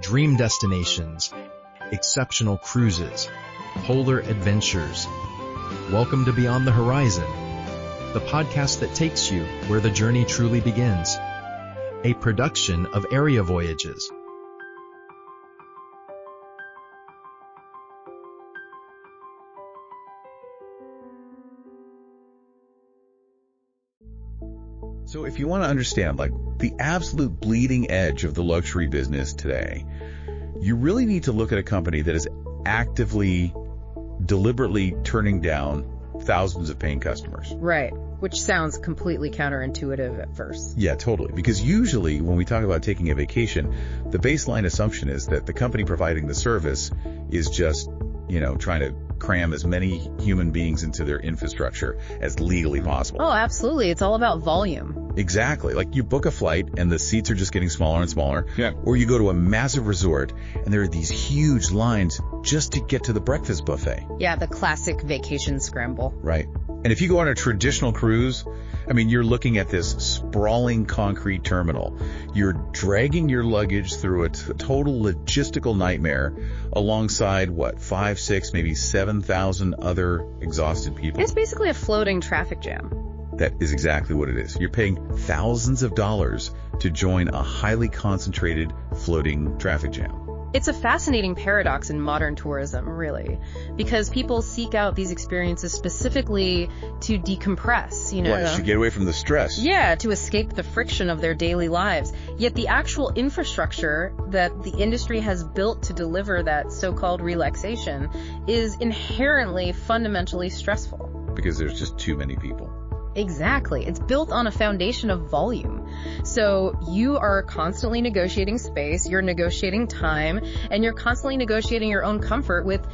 dream destinations, exceptional cruises, polar adventures. Welcome to Beyond the Horizon, the podcast that takes you where the journey truly begins. A production of Area Voyages. So if you want to understand the absolute bleeding edge of the luxury business today, you really need to look at a company that is actively, deliberately turning down thousands of paying customers. Right, which sounds completely counterintuitive at first. Yeah, totally. Because usually when we talk about taking a vacation, the baseline assumption is that the company providing the service is just, trying to cram as many human beings into their infrastructure as legally possible. Oh, absolutely. It's all about volume. Exactly. You book a flight and the seats are just getting smaller and smaller. Yeah. Or you go to a massive resort and there are these huge lines just to get to the breakfast buffet. Yeah, the classic vacation scramble. Right. And if you go on a traditional cruise, you're looking at this sprawling concrete terminal. You're dragging your luggage through a total logistical nightmare alongside, 5, 6, maybe 7,000 other exhausted people. It's basically a floating traffic jam. That is exactly what it is. You're paying thousands of dollars to join a highly concentrated floating traffic jam. It's a fascinating paradox in modern tourism, really, because people seek out these experiences specifically to decompress, Right, to get away from the stress. Yeah, to escape the friction of their daily lives. Yet the actual infrastructure that the industry has built to deliver that so-called relaxation is inherently fundamentally stressful. Because there's just too many people. Exactly. It's built on a foundation of volume. So you are constantly negotiating space, you're negotiating time, and you're constantly negotiating your own comfort with,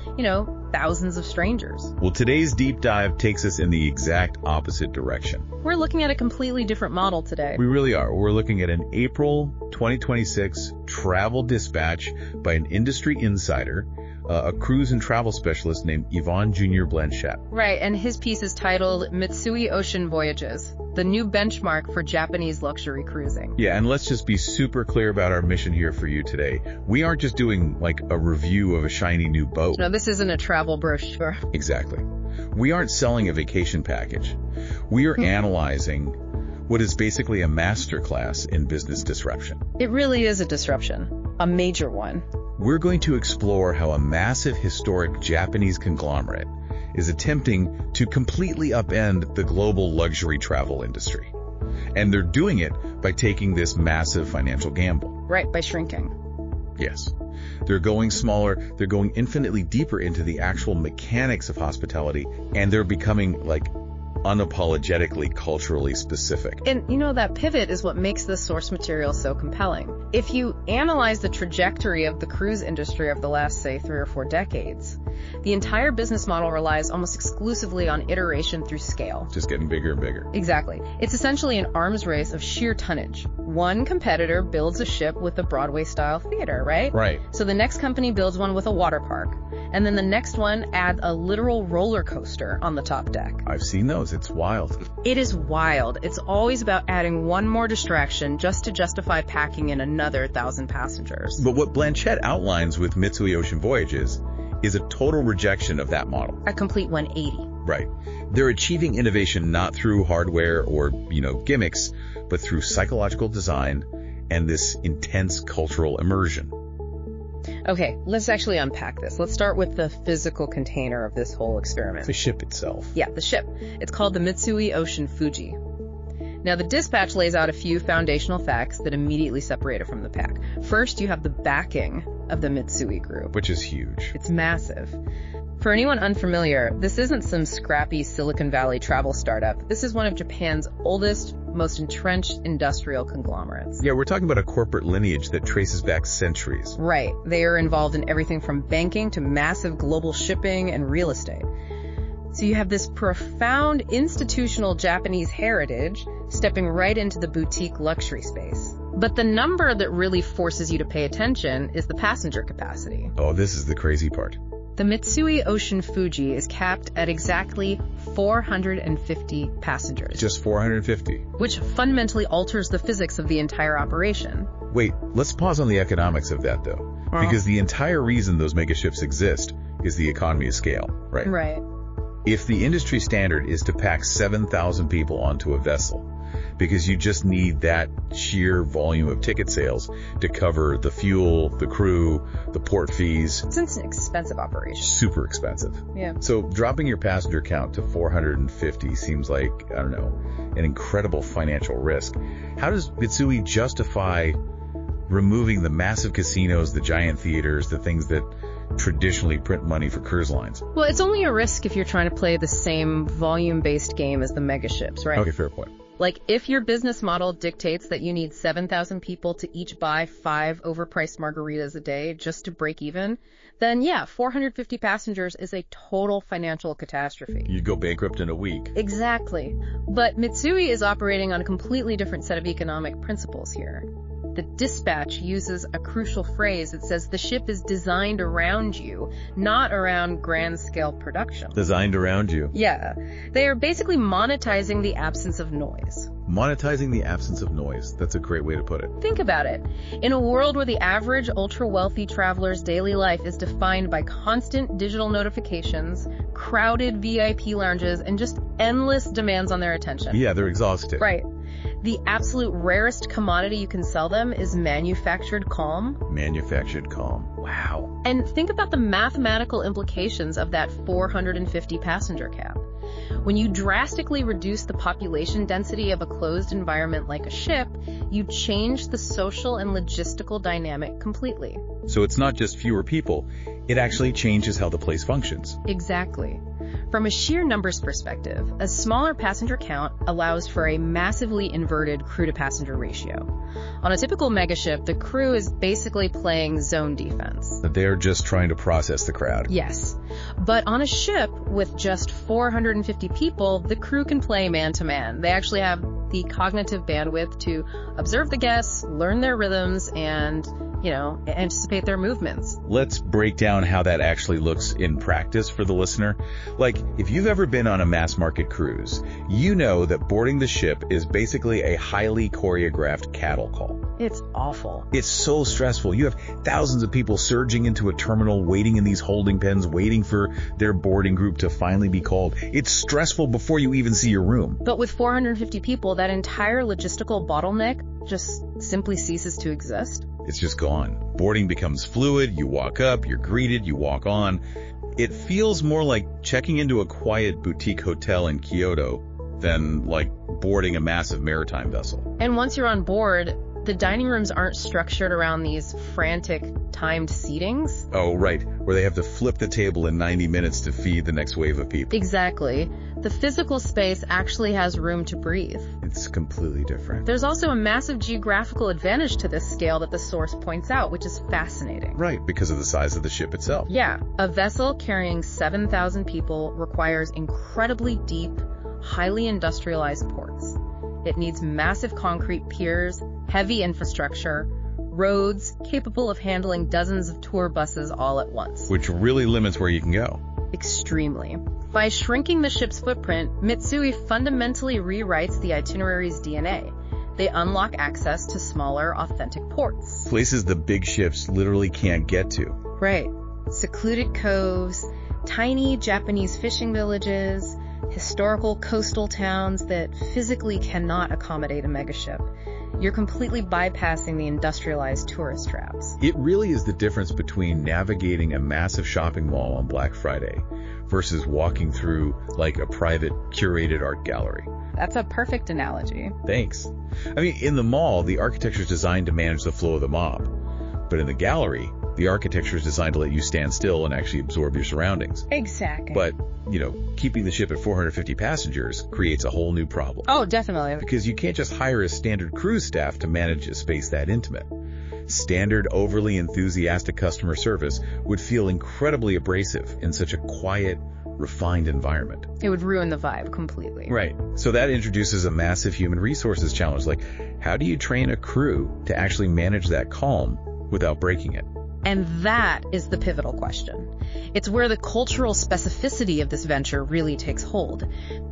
thousands of strangers. Well, today's deep dive takes us in the exact opposite direction. We're looking at a completely different model today. We really are. We're looking at an April 2026 travel dispatch by an industry insider, a cruise and travel specialist named Yvon Jr. Blanchette. Right, and his piece is titled Mitsui Ocean Voyages, the new benchmark for Japanese luxury cruising. Yeah, and let's just be super clear about our mission here for you today. We aren't just doing a review of a shiny new boat. No, this isn't a travel brochure. Exactly. We aren't selling a vacation package. We are analyzing what is basically a masterclass in business disruption. It really is a disruption, a major one. We're going to explore how a massive historic Japanese conglomerate is attempting to completely upend the global luxury travel industry. And they're doing it by taking this massive financial gamble. Right, by shrinking. Yes. They're going smaller, they're going infinitely deeper into the actual mechanics of hospitality, and they're becoming unapologetically culturally specific. And that pivot is what makes this source material so compelling. If you analyze the trajectory of the cruise industry over the last, say, 3 or 4 decades, the entire business model relies almost exclusively on iteration through scale. Just getting bigger and bigger. Exactly. It's essentially an arms race of sheer tonnage. One competitor builds a ship with a Broadway-style theater, right? Right. So the next company builds one with a water park. And then the next one adds a literal roller coaster on the top deck. I've seen those. It's wild. It is wild. It's always about adding one more distraction just to justify packing in another 1,000 passengers. But what Blanchette outlines with Mitsui Ocean Voyages is a total rejection of that model. A complete 180. Right. They're achieving innovation not through hardware or, gimmicks, but through psychological design and this intense cultural immersion. Okay, let's actually unpack this. Let's start with the physical container of this whole experiment. The ship itself. Yeah, the ship. It's called the Mitsui Ocean Fuji. Now, the dispatch lays out a few foundational facts that immediately separate it from the pack. First, you have the backing of the Mitsui Group. Which is huge. It's massive. For anyone unfamiliar, this isn't some scrappy Silicon Valley travel startup. This is one of Japan's oldest, most entrenched industrial conglomerates. Yeah, we're talking about a corporate lineage that traces back centuries. Right. They are involved in everything from banking to massive global shipping and real estate. So you have this profound institutional Japanese heritage stepping right into the boutique luxury space. But the number that really forces you to pay attention is the passenger capacity. Oh, this is the crazy part. The Mitsui Ocean Fuji is capped at exactly 450 passengers. Just 450. Which fundamentally alters the physics of the entire operation. Wait, let's pause on the economics of that, though. Because the entire reason those megaships exist is the economy of scale, right? Right. If the industry standard is to pack 7,000 people onto a vessel, because you just need that sheer volume of ticket sales to cover the fuel, the crew, the port fees. It's an expensive operation. Super expensive. Yeah. So dropping your passenger count to 450 seems like, I don't know, an incredible financial risk. How does Mitsui justify removing the massive casinos, the giant theaters, the things that traditionally print money for cruise lines? Well, it's only a risk if you're trying to play the same volume-based game as the megaships, right? Okay, fair point. Like, if your business model dictates that you need 7,000 people to each buy 5 overpriced margaritas a day just to break even, then yeah, 450 passengers is a total financial catastrophe. You'd go bankrupt in a week. Exactly. But Mitsui is operating on a completely different set of economic principles here. The dispatch uses a crucial phrase. It says the ship is designed around you, not around grand-scale production. Designed around you. Yeah. They are basically monetizing the absence of noise. Monetizing the absence of noise. That's a great way to put it. Think about it. In a world where the average ultra-wealthy traveler's daily life is defined by constant digital notifications, crowded VIP lounges, and just endless demands on their attention. Yeah, they're exhausted. Right. The absolute rarest commodity you can sell them is manufactured calm. Manufactured calm. Wow. And think about the mathematical implications of that 450 passenger cap. When you drastically reduce the population density of a closed environment like a ship, you change the social and logistical dynamic completely. So it's not just fewer people, it actually changes how the place functions. Exactly. From a sheer numbers perspective, a smaller passenger count allows for a massively inverted crew-to-passenger ratio. On a typical megaship, the crew is basically playing zone defense. They're just trying to process the crowd. Yes. But on a ship with just 450 people, the crew can play man-to-man. They actually have the cognitive bandwidth to observe the guests, learn their rhythms, and, anticipate their movements. Let's break down how that actually looks in practice for the listener. Like, if you've ever been on a mass market cruise, you know that boarding the ship is basically a highly choreographed cattle call. It's awful. It's so stressful. You have thousands of people surging into a terminal, waiting in these holding pens, waiting for their boarding group to finally be called. It's stressful before you even see your room. But with 450 people, that entire logistical bottleneck just simply ceases to exist. It's just gone. Boarding becomes fluid. You walk up, you're greeted, you walk on. It feels more like checking into a quiet boutique hotel in Kyoto than like boarding a massive maritime vessel. And once you're on board, the dining rooms aren't structured around these frantic, timed seatings. Oh, right, where they have to flip the table in 90 minutes to feed the next wave of people. Exactly. The physical space actually has room to breathe. It's completely different. There's also a massive geographical advantage to this scale that the source points out, which is fascinating. Right, because of the size of the ship itself. Yeah, a vessel carrying 7,000 people requires incredibly deep, highly industrialized ports. It needs massive concrete piers, heavy infrastructure, roads capable of handling dozens of tour buses all at once. Which really limits where you can go. Extremely. By shrinking the ship's footprint, Mitsui fundamentally rewrites the itinerary's DNA. They unlock access to smaller, authentic ports. Places the big ships literally can't get to. Right. Secluded coves, tiny Japanese fishing villages, historical coastal towns that physically cannot accommodate a megaship. You're completely bypassing the industrialized tourist traps. It really is the difference between navigating a massive shopping mall on Black Friday versus walking through like a private curated art gallery. That's a perfect analogy. Thanks. I mean, in the mall, the architecture is designed to manage the flow of the mob. But in the gallery, the architecture is designed to let you stand still and actually absorb your surroundings. Exactly. But, keeping the ship at 450 passengers creates a whole new problem. Oh, definitely. Because you can't just hire a standard cruise staff to manage a space that intimate. Standard, overly enthusiastic customer service would feel incredibly abrasive in such a quiet, refined environment. It would ruin the vibe completely. Right. So that introduces a massive human resources challenge. Like, how do you train a crew to actually manage that calm without breaking it? And that is the pivotal question. It's where the cultural specificity of this venture really takes hold.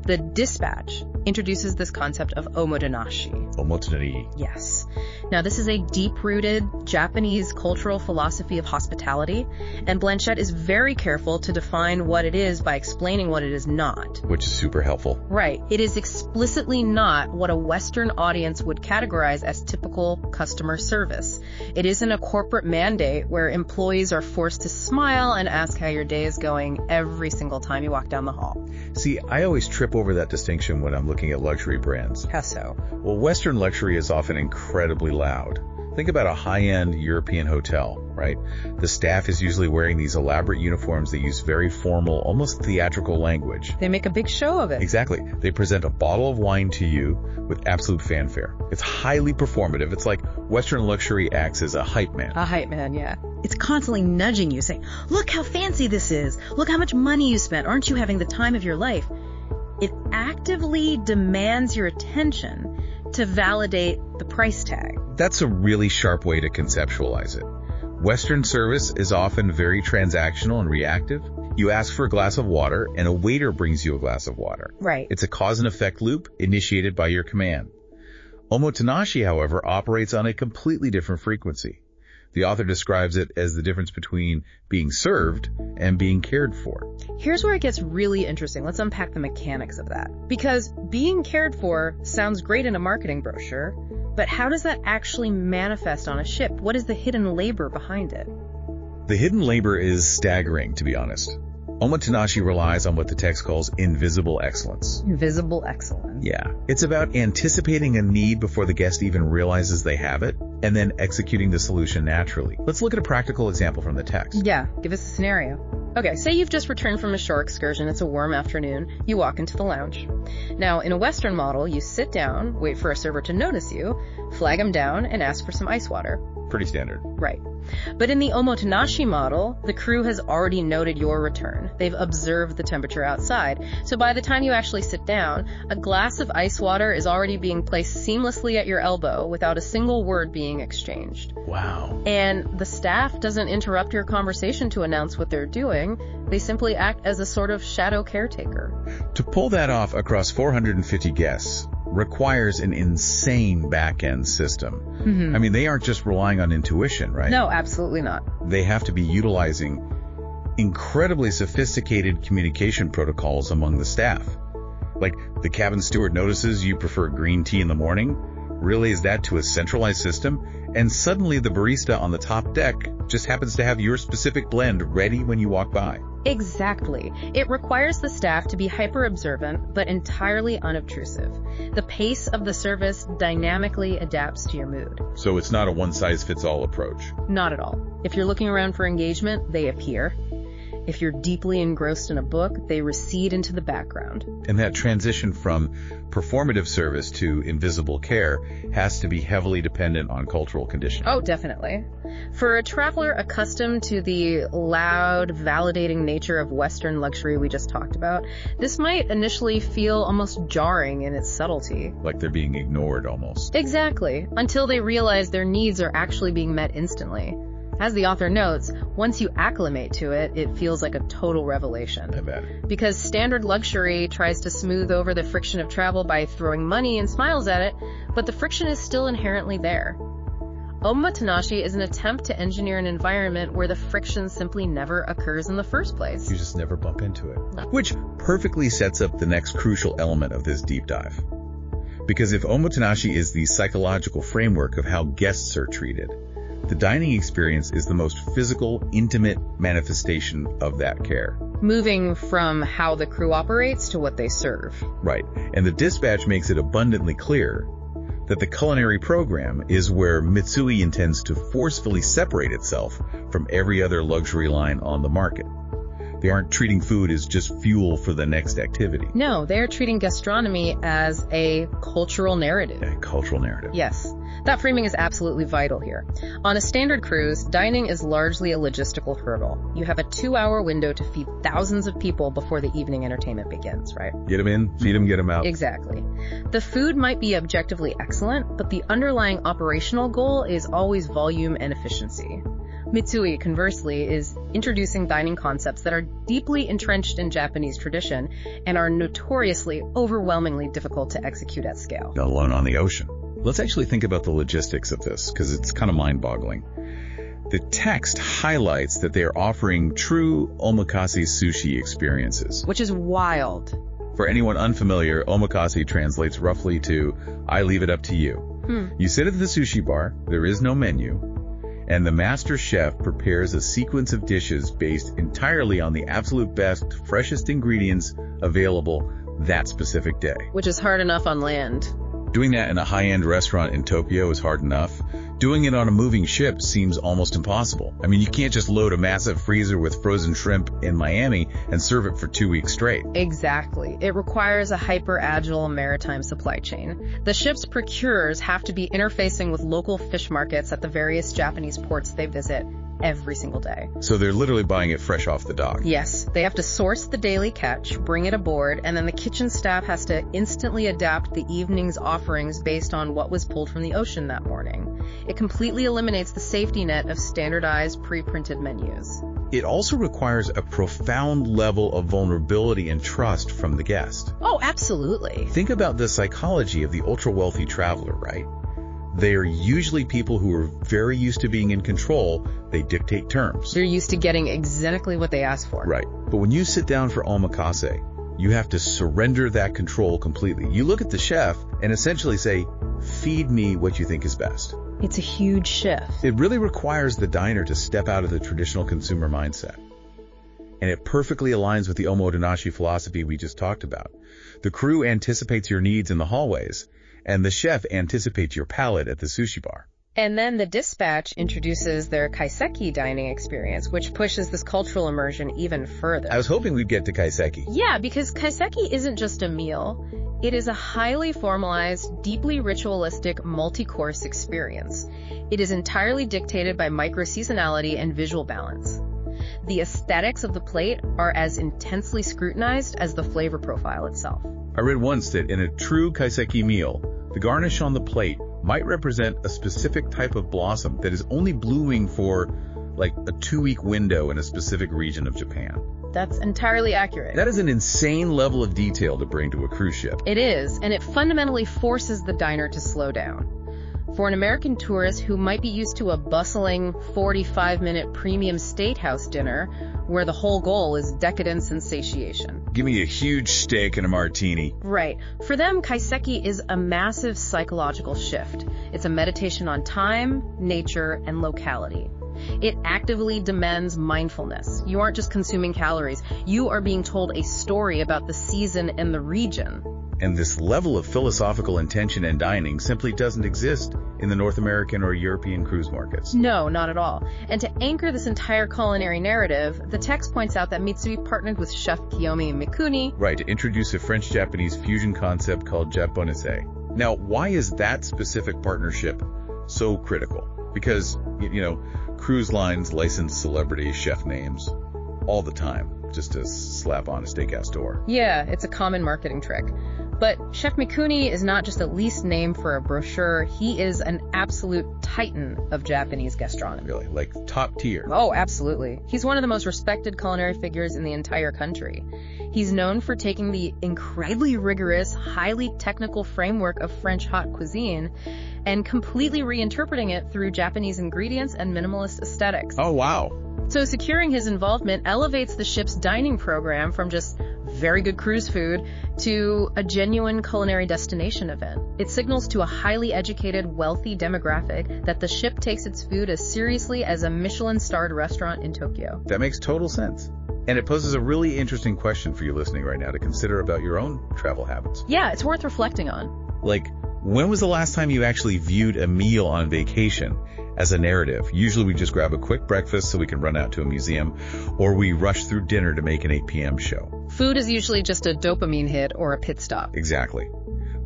The dispatch introduces this concept of Omotenashi. Omotenashi. Yes. Now, this is a deep-rooted Japanese cultural philosophy of hospitality, and Blanchette is very careful to define what it is by explaining what it is not. Which is super helpful. Right. It is explicitly not what a Western audience would categorize as typical customer service. It isn't a corporate mandate where employees are forced to smile and ask how your day is going every single time you walk down the hall. See, I always trip over that distinction when I'm looking at luxury brands. How so? Well, Western luxury is often incredibly loud. Think about a high-end European hotel, right? The staff is usually wearing these elaborate uniforms that use very formal, almost theatrical language. They make a big show of it. Exactly. They present a bottle of wine to you with absolute fanfare. It's highly performative. It's like Western luxury acts as a hype man. A hype man, yeah. It's constantly nudging you, saying, look how fancy this is. Look how much money you spent. Aren't you having the time of your life? It actively demands your attention to validate the price tag. That's a really sharp way to conceptualize it. Western service is often very transactional and reactive. You ask for a glass of water, and a waiter brings you a glass of water. Right. It's a cause and effect loop initiated by your command. Omotenashi, however, operates on a completely different frequency. The author describes it as the difference between being served and being cared for. Here's where it gets really interesting. Let's unpack the mechanics of that. Because being cared for sounds great in a marketing brochure, but how does that actually manifest on a ship? What is the hidden labor behind it? The hidden labor is staggering, to be honest. Omotenashi relies on what the text calls invisible excellence. Invisible excellence. Yeah. It's about anticipating a need before the guest even realizes they have it, and then executing the solution naturally. Let's look at a practical example from the text. Yeah, give us a scenario. Okay, say you've just returned from a shore excursion. It's a warm afternoon. You walk into the lounge. Now, in a Western model, you sit down, wait for a server to notice you, flag him down, and ask for some ice water. Pretty standard. Right. But in the Omotenashi model, the crew has already noted your return. They've observed the temperature outside. So by the time you actually sit down, a glass of ice water is already being placed seamlessly at your elbow without a single word being exchanged. Wow. And the staff doesn't interrupt your conversation to announce what they're doing. They simply act as a sort of shadow caretaker. To pull that off across 450 guests requires an insane back-end system. Mm-hmm. I mean, they aren't just relying on intuition, right? No, absolutely not. They have to be utilizing incredibly sophisticated communication protocols among the staff. Like, the cabin steward notices you prefer green tea in the morning, relays that to a centralized system, and suddenly the barista on the top deck just happens to have your specific blend ready when you walk by. Exactly. It requires the staff to be hyper-observant, but entirely unobtrusive. The pace of the service dynamically adapts to your mood. So it's not a one-size-fits-all approach. Not at all. If you're looking around for engagement, they appear. If you're deeply engrossed in a book, they recede into the background. And that transition from performative service to invisible care has to be heavily dependent on cultural conditioning. Oh, definitely. For a traveler accustomed to the loud, validating nature of Western luxury we just talked about, this might initially feel almost jarring in its subtlety. Like they're being ignored almost. Exactly, until they realize their needs are actually being met instantly. As the author notes, once you acclimate to it, it feels like a total revelation. I bet. Because standard luxury tries to smooth over the friction of travel by throwing money and smiles at it, but the friction is still inherently there. Omotenashi is an attempt to engineer an environment where the friction simply never occurs in the first place. You just never bump into it. Which perfectly sets up the next crucial element of this deep dive. Because if Omotenashi is the psychological framework of how guests are treated, the dining experience is the most physical, intimate manifestation of that care. Moving from how the crew operates to what they serve. Right. And the dispatch makes it abundantly clear that the culinary program is where Mitsui intends to forcefully separate itself from every other luxury line on the market. They aren't treating food as just fuel for the next activity. No, they're treating gastronomy as a cultural narrative. A cultural narrative. Yes. That framing is absolutely vital here. On a standard cruise, dining is largely a logistical hurdle. You have a 2-hour window to feed thousands of people before the evening entertainment begins, right? Get them in, feed them, get them out. Exactly. The food might be objectively excellent, but the underlying operational goal is always volume and efficiency. Mitsui, conversely, is introducing dining concepts that are deeply entrenched in Japanese tradition and are notoriously overwhelmingly difficult to execute at scale. Alone on the ocean. Let's actually think about the logistics of this, because it's kind of mind-boggling. The text highlights that they are offering true omakase sushi experiences. Which is wild. For anyone unfamiliar, omakase translates roughly to, I leave it up to you. You sit at the sushi bar, there is no menu, and the master chef prepares a sequence of dishes based entirely on the absolute best, freshest ingredients available that specific day. Which is hard enough on land. Doing that in a high-end restaurant in Tokyo is hard enough. Doing it on a moving ship seems almost impossible. I mean, you can't just load a massive freezer with frozen shrimp in Miami and serve it for 2 weeks straight. Exactly. It requires a hyper-agile maritime supply chain. The ship's procurers have to be interfacing with local fish markets at the various Japanese ports they visit every single day. So they're literally buying it fresh off the dock. Yes, they have to source the daily catch, bring it aboard, and then the kitchen staff has to instantly adapt the evening's offerings based on what was pulled from the ocean that morning. It completely eliminates the safety net of standardized pre-printed menus. It also requires a profound level of vulnerability and trust from the guest. Oh, absolutely. Think about the psychology of the ultra-wealthy traveler, right? They are usually people who are very used to being in control. They dictate terms. They're used to getting exactly what they ask for. Right. But when you sit down for omakase, you have to surrender that control completely. You look at the chef and essentially say, feed me what you think is best. It's a huge shift. It really requires the diner to step out of the traditional consumer mindset. And it perfectly aligns with the Omotenashi philosophy we just talked about. The crew anticipates your needs in the hallways, and the chef anticipates your palate at the sushi bar. And then the dispatch introduces their kaiseki dining experience, which pushes this cultural immersion even further. I was hoping we'd get to kaiseki. Yeah, because kaiseki isn't just a meal. It is a highly formalized, deeply ritualistic, multi-course experience. It is entirely dictated by micro-seasonality and visual balance. The aesthetics of the plate are as intensely scrutinized as the flavor profile itself. I read once that in a true kaiseki meal, the garnish on the plate might represent a specific type of blossom that is only blooming for like a 2-week window in a specific region of Japan. That's entirely accurate. That is an insane level of detail to bring to a cruise ship. It is, and it fundamentally forces the diner to slow down. For an American tourist who might be used to a bustling 45-minute premium steakhouse dinner where the whole goal is decadence and satiation. Give me a huge steak and a martini. Right. For them, kaiseki is a massive psychological shift. It's a meditation on time, nature, and locality. It actively demands mindfulness. You aren't just consuming calories. You are being told a story about the season and the region. And this level of philosophical intention and dining simply doesn't exist in the North American or European cruise markets. No, not at all. And to anchor this entire culinary narrative, the text points out that Mitsui partnered with Chef Kiyomi Mikuni. Right, to introduce a French-Japanese fusion concept called Japanese. Now, why is that specific partnership so critical? Because, cruise lines license celebrity chef names all the time just to slap on a steakhouse door. Yeah, it's a common marketing trick. But Chef Mikuni is not just a leased name for a brochure. He is an absolute titan of Japanese gastronomy. Really? Like top tier? Oh, absolutely. He's one of the most respected culinary figures in the entire country. He's known for taking the incredibly rigorous, highly technical framework of French haute cuisine and completely reinterpreting it through Japanese ingredients and minimalist aesthetics. Oh, wow. So securing his involvement elevates the ship's dining program from just very good cruise food to a genuine culinary destination event. It signals to a highly educated, wealthy demographic that the ship takes its food as seriously as a Michelin-starred restaurant in Tokyo. That makes total sense. And it poses a really interesting question for you listening right now to consider about your own travel habits. Yeah, it's worth reflecting on. Like, when was the last time you actually viewed a meal on vacation as a narrative? Usually we just grab a quick breakfast so we can run out to a museum, or we rush through dinner to make an 8 p.m. show. Food is usually just a dopamine hit or a pit stop. Exactly.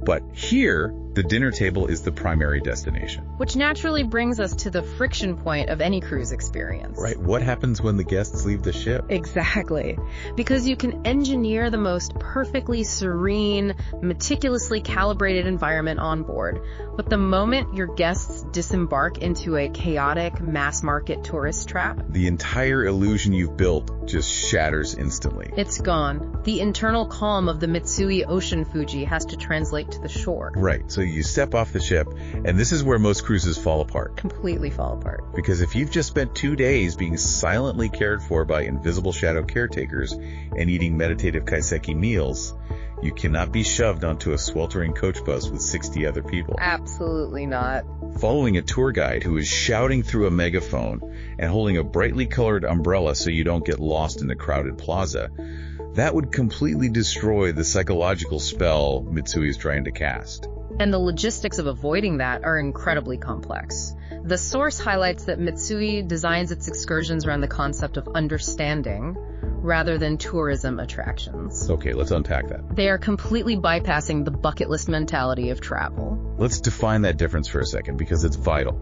But here, the dinner table is the primary destination. Which naturally brings us to the friction point of any cruise experience. Right. What happens when the guests leave the ship? Exactly. Because you can engineer the most perfectly serene, meticulously calibrated environment on board. But the moment your guests disembark into a chaotic mass-market tourist trap. The entire illusion you've built just shatters instantly. It's gone. The internal calm of the Mitsui Ocean Fuji has to translate to the shore. Right, so you step off the ship, and this is where most cruises fall apart. Completely fall apart. Because if you've just spent 2 days being silently cared for by invisible shadow caretakers and eating meditative kaiseki meals, you cannot be shoved onto a sweltering coach bus with 60 other people. Absolutely not. Following a tour guide who is shouting through a megaphone and holding a brightly colored umbrella so you don't get lost in the crowded plaza, that would completely destroy the psychological spell Mitsui is trying to cast. And the logistics of avoiding that are incredibly complex. The source highlights that Mitsui designs its excursions around the concept of understanding rather than tourism attractions. Okay, let's unpack that. They are completely bypassing the bucket list mentality of travel. Let's define that difference for a second because it's vital.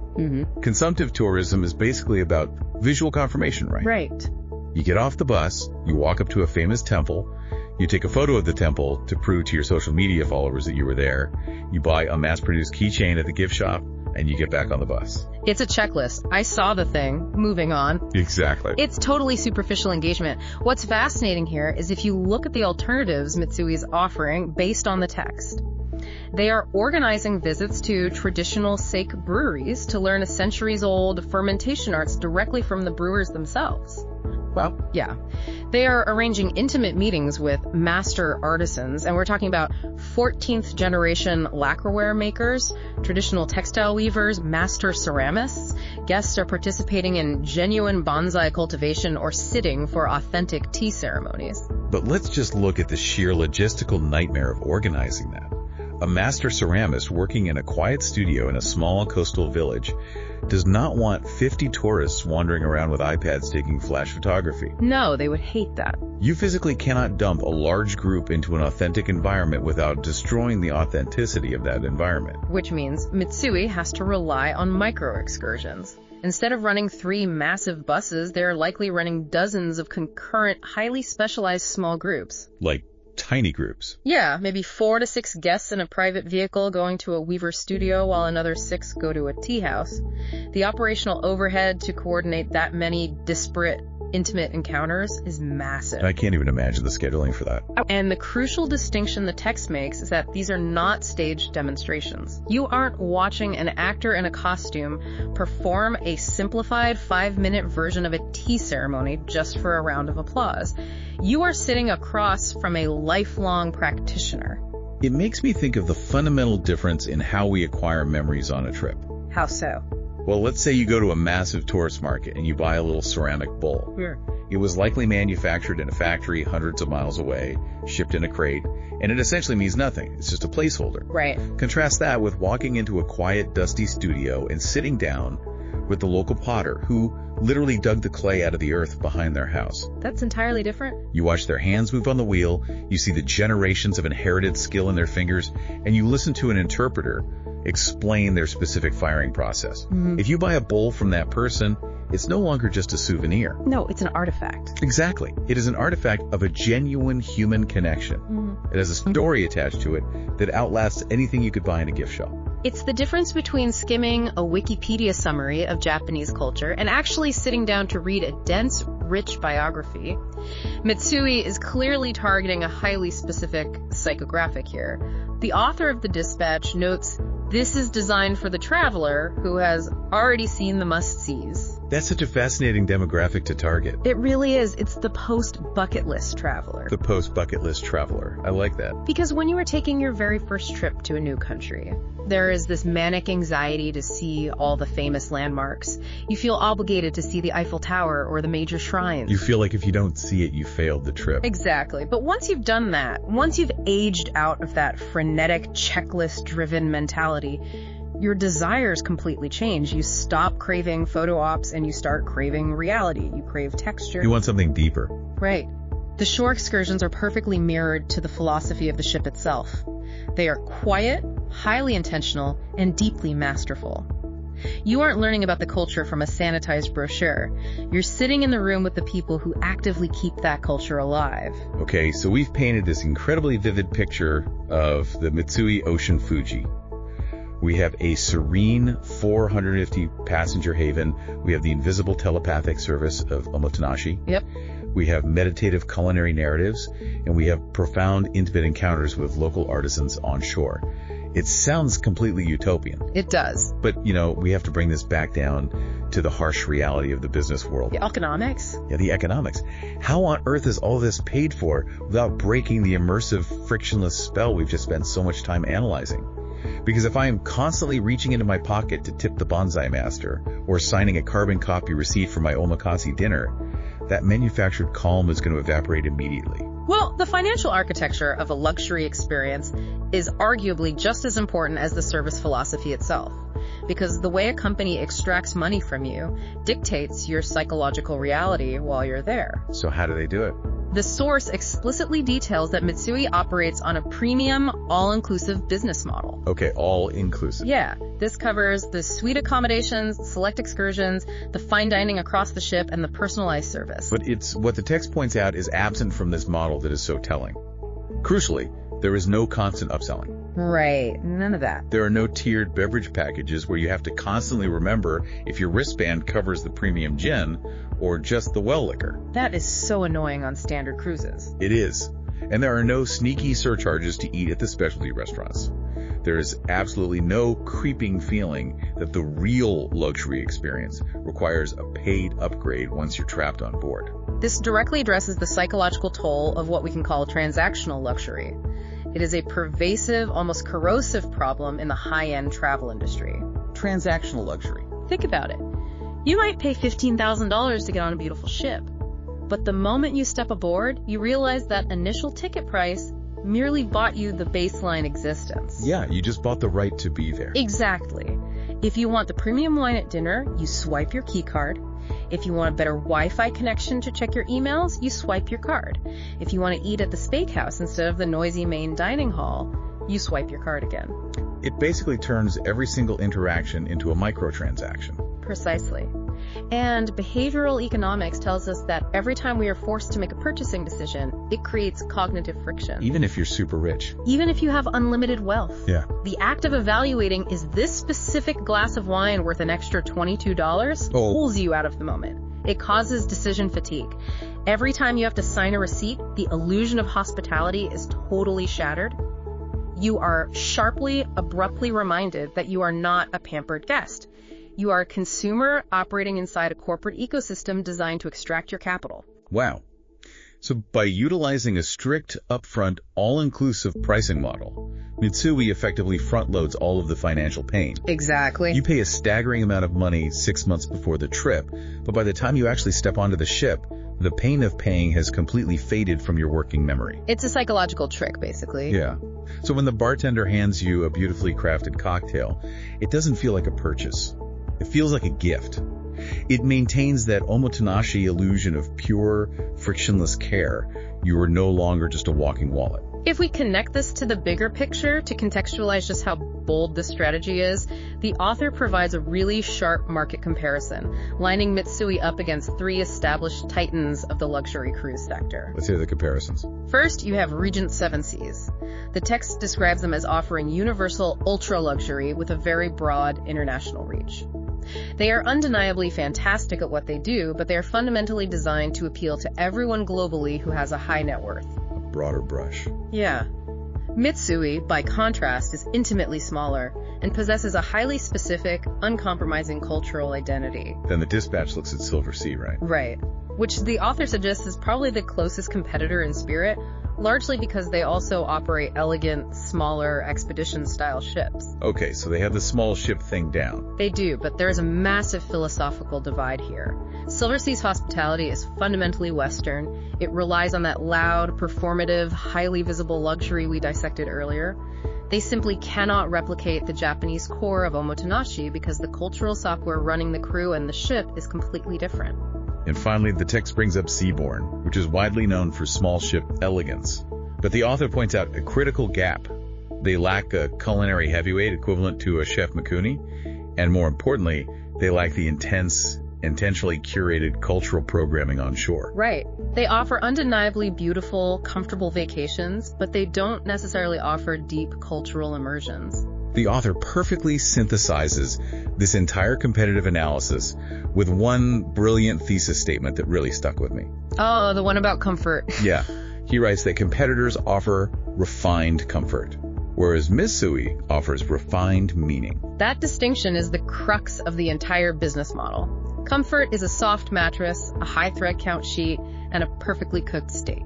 Consumptive tourism is basically about visual confirmation, right? Right. You get off the bus, you walk up to a famous temple, you take a photo of the temple to prove to your social media followers that you were there, you buy a mass-produced keychain at the gift shop, and you get back on the bus. It's a checklist. I saw the thing. Moving on. Exactly. It's totally superficial engagement. What's fascinating here is if you look at the alternatives Mitsui is offering based on the text. They are organizing visits to traditional sake breweries to learn a centuries-old fermentation arts directly from the brewers themselves. Wow. Yeah. They are arranging intimate meetings with master artisans, and we're talking about 14th generation lacquerware makers, traditional textile weavers, master ceramists. Guests are participating in genuine bonsai cultivation or sitting for authentic tea ceremonies. But let's just look at the sheer logistical nightmare of organizing that. A master ceramist working in a quiet studio in a small coastal village does not want 50 tourists wandering around with iPads taking flash photography. No, they would hate that. You physically cannot dump a large group into an authentic environment without destroying the authenticity of that environment. Which means Mitsui has to rely on micro-excursions. Instead of running 3 massive buses, they're likely running dozens of concurrent, highly specialized small groups. Like tiny groups. Yeah, maybe 4 to 6 guests in a private vehicle going to a weaver studio while another 6 go to a tea house. The operational overhead to coordinate that many disparate, intimate encounters is massive. I can't even imagine the scheduling for that. And the crucial distinction the text makes is that these are not staged demonstrations. You aren't watching an actor in a costume perform a simplified 5-minute version of a tea ceremony just for a round of applause. You are sitting across from a lifelong practitioner. It makes me think of the fundamental difference in how we acquire memories on a trip. How so? Well, let's say you go to a massive tourist market and you buy a little ceramic bowl. Sure. It was likely manufactured in a factory hundreds of miles away, shipped in a crate, and it essentially means nothing. It's just a placeholder. Right. Contrast that with walking into a quiet, dusty studio and sitting down with the local potter who literally dug the clay out of the earth behind their house. That's entirely different. You watch their hands move on the wheel, you see the generations of inherited skill in their fingers, and you listen to an interpreter explain their specific firing process. If you buy a bowl from that person, it's no longer just a souvenir. No, it's an artifact. Exactly. It is an artifact of a genuine human connection. It has a story attached to it that outlasts anything you could buy in a gift shop. It's the difference between skimming a Wikipedia summary of Japanese culture and actually sitting down to read a dense, rich biography. Mitsui is clearly targeting a highly specific psychographic here. The author of the dispatch notes, "This is designed for the traveler who has already seen the must-sees." That's such a fascinating demographic to target. It really is. It's the post-bucket list traveler. The post-bucket list traveler. I like that. Because when you are taking your very first trip to a new country, there is this manic anxiety to see all the famous landmarks. You feel obligated to see the Eiffel Tower or the major shrines. You feel like if you don't see it, you failed the trip. Exactly. But once you've done that, once you've aged out of that frenetic, checklist-driven mentality, your desires completely change. You stop craving photo ops and you start craving reality. You crave texture. You want something deeper. Right. The shore excursions are perfectly mirrored to the philosophy of the ship itself. They are quiet, highly intentional, and deeply masterful. You aren't learning about the culture from a sanitized brochure. You're sitting in the room with the people who actively keep that culture alive. Okay, so we've painted this incredibly vivid picture of the Mitsui Ocean Fuji. We have a serene 450-passenger haven. We have the invisible telepathic service of Omotenashi. Yep. We have meditative culinary narratives, and we have profound, intimate encounters with local artisans on shore. It sounds completely utopian. It does. But, we have to bring this back down to the harsh reality of the business world. The economics? Yeah, the economics. How on earth is all this paid for without breaking the immersive, frictionless spell we've just spent so much time analyzing? Because if I am constantly reaching into my pocket to tip the bonsai master or signing a carbon copy receipt for my omakase dinner, that manufactured calm is going to evaporate immediately. Well, the financial architecture of a luxury experience is arguably just as important as the service philosophy itself, because the way a company extracts money from you dictates your psychological reality while you're there. So how do they do it? The source explicitly details that Mitsui operates on a premium, all-inclusive business model. Okay, all-inclusive. Yeah, this covers the suite accommodations, select excursions, the fine dining across the ship, and the personalized service. But it's what the text points out is absent from this model that is so telling. Crucially, there is no constant upselling. Right, none of that. There are no tiered beverage packages where you have to constantly remember if your wristband covers the premium gin or just the well liquor. That is so annoying on standard cruises. It is. And there are no sneaky surcharges to eat at the specialty restaurants. There is absolutely no creeping feeling that the real luxury experience requires a paid upgrade once you're trapped on board. This directly addresses the psychological toll of what we can call transactional luxury. It is a pervasive, almost corrosive problem in the high-end travel industry. Transactional luxury. Think about it. You might pay $15,000 to get on a beautiful ship, but the moment you step aboard, you realize that initial ticket price merely bought you the baseline existence. Yeah, you just bought the right to be there. Exactly. If you want the premium wine at dinner, you swipe your key card. If you want a better Wi-Fi connection to check your emails, you swipe your card. If you want to eat at the steakhouse instead of the noisy main dining hall, you swipe your card again. It basically turns every single interaction into a microtransaction. Precisely. And behavioral economics tells us that every time we are forced to make a purchasing decision, it creates cognitive friction. Even if you're super rich. Even if you have unlimited wealth. Yeah. The act of evaluating, is this specific glass of wine worth an extra $22? Pulls you out of the moment. It causes decision fatigue. Every time you have to sign a receipt, the illusion of hospitality is totally shattered. You are sharply, abruptly reminded that you are not a pampered guest. You are a consumer operating inside a corporate ecosystem designed to extract your capital. Wow. So by utilizing a strict, upfront, all-inclusive pricing model, Mitsui effectively front-loads all of the financial pain. Exactly. You pay a staggering amount of money 6 months before the trip, but by the time you actually step onto the ship, the pain of paying has completely faded from your working memory. It's a psychological trick, basically. Yeah. So when the bartender hands you a beautifully crafted cocktail, it doesn't feel like a purchase. It feels like a gift. It maintains that Omotenashi illusion of pure, frictionless care. You are no longer just a walking wallet. If we connect this to the bigger picture to contextualize just how bold this strategy is, the author provides a really sharp market comparison, lining Mitsui up against 3 established titans of the luxury cruise sector. Let's hear the comparisons. First, you have Regent Seven Seas. The text describes them as offering universal ultra-luxury with a very broad international reach. They are undeniably fantastic at what they do, but they are fundamentally designed to appeal to everyone globally who has a high net worth. A broader brush. Yeah. Mitsui, by contrast, is intimately smaller and possesses a highly specific, uncompromising cultural identity. Then the Dispatch looks at Silver Sea, right? Right. Which the author suggests is probably the closest competitor in spirit, largely because they also operate elegant, smaller, expedition-style ships. Okay, so they have the small ship thing down. They do, but there is a massive philosophical divide here. Silver Sea's hospitality is fundamentally Western. It relies on that loud, performative, highly visible luxury we dissected earlier. They simply cannot replicate the Japanese core of Omotenashi because the cultural software running the crew and the ship is completely different. And finally, the text brings up Seabourn, which is widely known for small ship elegance. But the author points out a critical gap. They lack a culinary heavyweight equivalent to a Chef Mikuni, and more importantly, they lack the intense, intentionally curated cultural programming on shore. Right. They offer undeniably beautiful, comfortable vacations, but they don't necessarily offer deep cultural immersions. The author perfectly synthesizes this entire competitive analysis with one brilliant thesis statement that really stuck with me. Oh, the one about comfort. Yeah. He writes that competitors offer refined comfort, whereas Mitsui offers refined meaning. That distinction is the crux of the entire business model. Comfort is a soft mattress, a high thread count sheet, and a perfectly cooked steak.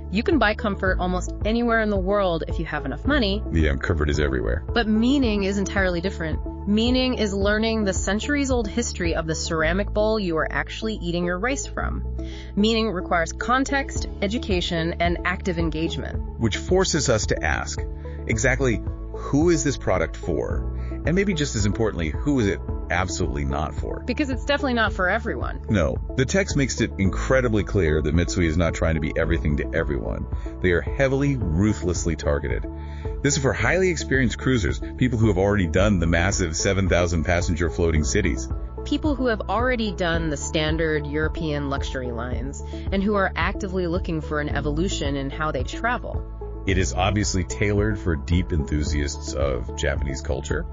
You can buy comfort almost anywhere in the world if you have enough money. Yeah, comfort is everywhere. But meaning is entirely different. Meaning is learning the centuries-old history of the ceramic bowl you are actually eating your rice from. Meaning requires context, education, and active engagement. Which forces us to ask, exactly who is this product for? And maybe just as importantly, who is it absolutely not for? Because it's definitely not for everyone. No, the text makes it incredibly clear that Mitsui is not trying to be everything to everyone. They are heavily, ruthlessly targeted. This is for highly experienced cruisers, people who have already done the massive 7,000 passenger floating cities. People who have already done the standard European luxury lines and who are actively looking for an evolution in how they travel. It is obviously tailored for deep enthusiasts of Japanese culture,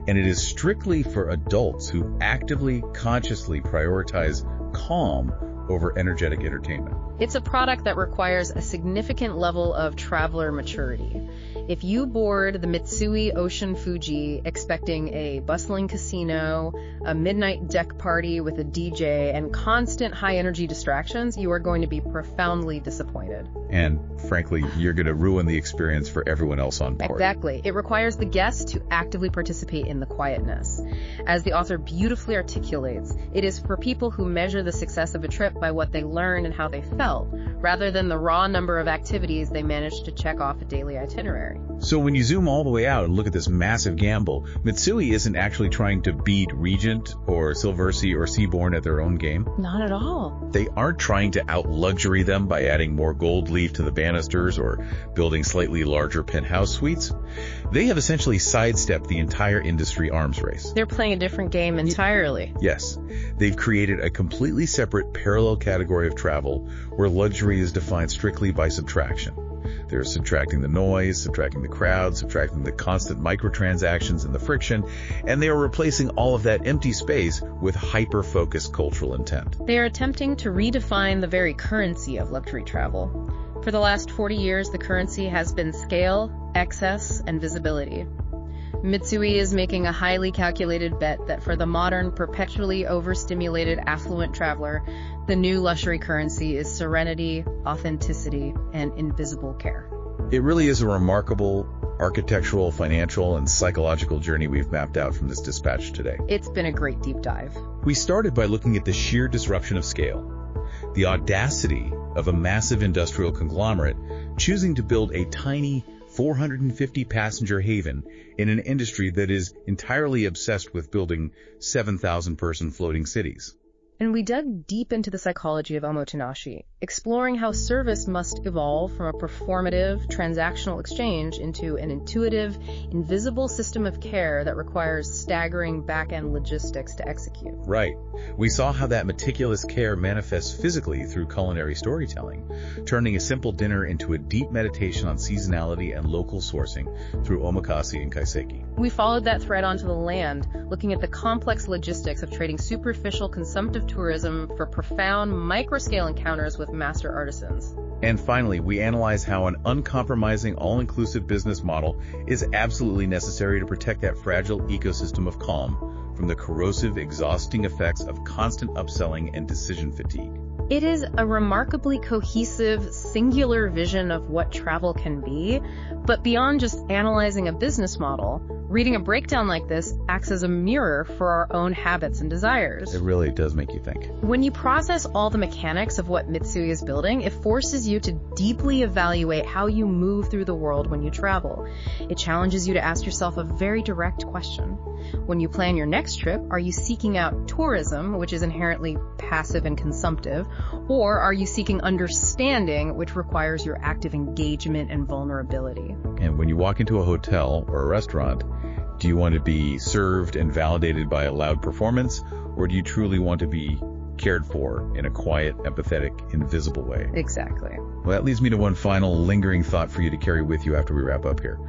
and it is strictly for adults who actively, consciously prioritize calm over energetic entertainment. It's a product that requires a significant level of traveler maturity. If you board the Mitsui Ocean Fuji expecting a bustling casino, a midnight deck party with a DJ, and constant high-energy distractions, you are going to be profoundly disappointed. And frankly, you're going to ruin the experience for everyone else on board. Exactly. It requires the guests to actively participate in the quietness. As the author beautifully articulates, it is for people who measure the success of a trip by what they learned and how they felt, rather than the raw number of activities they managed to check off a daily itinerary. So when you zoom all the way out and look at this massive gamble, Mitsui isn't actually trying to beat Regent or Silversea or Seabourn at their own game. Not at all. They aren't trying to out-luxury them by adding more gold leaf to the banisters or building slightly larger penthouse suites. They have essentially sidestepped the entire industry arms race. They're playing a different game entirely. Yes. They've created a completely separate parallel category of travel where luxury is defined strictly by subtraction. They're subtracting the noise, subtracting the crowd, subtracting the constant microtransactions and the friction, and they are replacing all of that empty space with hyper-focused cultural intent. They are attempting to redefine the very currency of luxury travel. For the last 40 years, the currency has been scale, excess, and visibility. Mitsui is making a highly calculated bet that for the modern, perpetually overstimulated, affluent traveler, the new luxury currency is serenity, authenticity, and invisible care. It really is a remarkable architectural, financial, and psychological journey we've mapped out from this dispatch today. It's been a great deep dive. We started by looking at the sheer disruption of scale, the audacity of a massive industrial conglomerate choosing to build a tiny 450-passenger haven in an industry that is entirely obsessed with building 7,000-person floating cities. And we dug deep into the psychology of Omotenashi, exploring how service must evolve from a performative, transactional exchange into an intuitive, invisible system of care that requires staggering back-end logistics to execute. Right. We saw how that meticulous care manifests physically through culinary storytelling, turning a simple dinner into a deep meditation on seasonality and local sourcing through omakase and kaiseki. We followed that thread onto the land, looking at the complex logistics of trading superficial consumptive tourism for profound micro-scale encounters with master artisans. And finally, we analyze how an uncompromising, all-inclusive business model is absolutely necessary to protect that fragile ecosystem of calm from the corrosive, exhausting effects of constant upselling and decision fatigue. It is a remarkably cohesive, singular vision of what travel can be, but beyond just analyzing a business model, reading a breakdown like this acts as a mirror for our own habits and desires. It really does make you think. When you process all the mechanics of what Mitsui is building, it forces you to deeply evaluate how you move through the world when you travel. It challenges you to ask yourself a very direct question. When you plan your next trip, are you seeking out tourism, which is inherently passive and consumptive, or are you seeking understanding, which requires your active engagement and vulnerability? And when you walk into a hotel or a restaurant, do you want to be served and validated by a loud performance, or do you truly want to be cared for in a quiet, empathetic, invisible way? Exactly. Well, that leads me to one final lingering thought for you to carry with you after we wrap up here.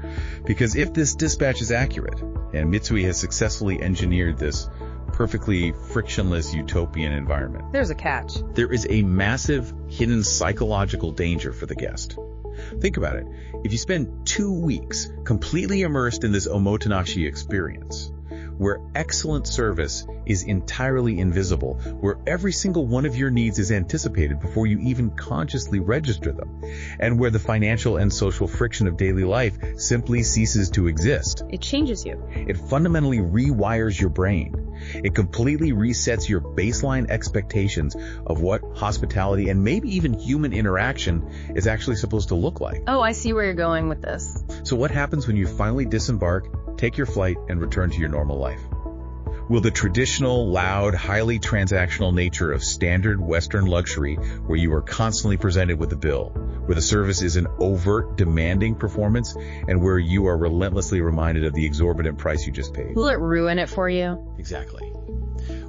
Because if this dispatch is accurate, and Mitsui has successfully engineered this perfectly frictionless utopian environment, There's a catch. there is a massive hidden psychological danger for the guest. Think about it. If you spend 2 weeks completely immersed in this Omotenashi experience, where excellent service is entirely invisible, where every single one of your needs is anticipated before you even consciously register them, and where the financial and social friction of daily life simply ceases to exist. It changes you. It fundamentally rewires your brain. It completely resets your baseline expectations of what hospitality and maybe even human interaction is actually supposed to look like. Oh, I see where you're going with this. So what happens when you finally disembark, take your flight, and return to your normal life? Will the traditional, loud, highly transactional nature of standard Western luxury, where you are constantly presented with a bill, where the service is an overt, demanding performance, and where you are relentlessly reminded of the exorbitant price you just paid? Will it ruin it for you? Exactly.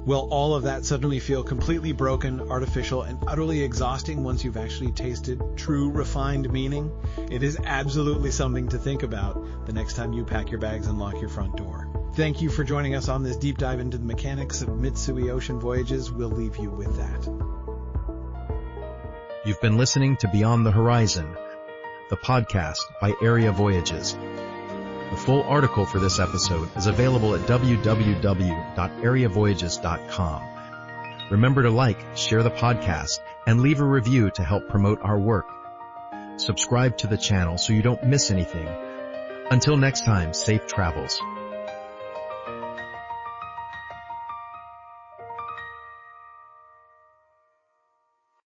Will all of that suddenly feel completely broken, artificial, and utterly exhausting once you've actually tasted true refined meaning? It is absolutely something to think about the next time you pack your bags and lock your front door. Thank you for joining us on this deep dive into the mechanics of Mitsui Ocean Voyages. We'll leave you with that. You've been listening to Beyond the Horizon, the podcast by Area Voyages. The full article for this episode is available at www.areavoyages.com. Remember to like, share the podcast, and leave a review to help promote our work. Subscribe to the channel so you don't miss anything. Until next time, safe travels.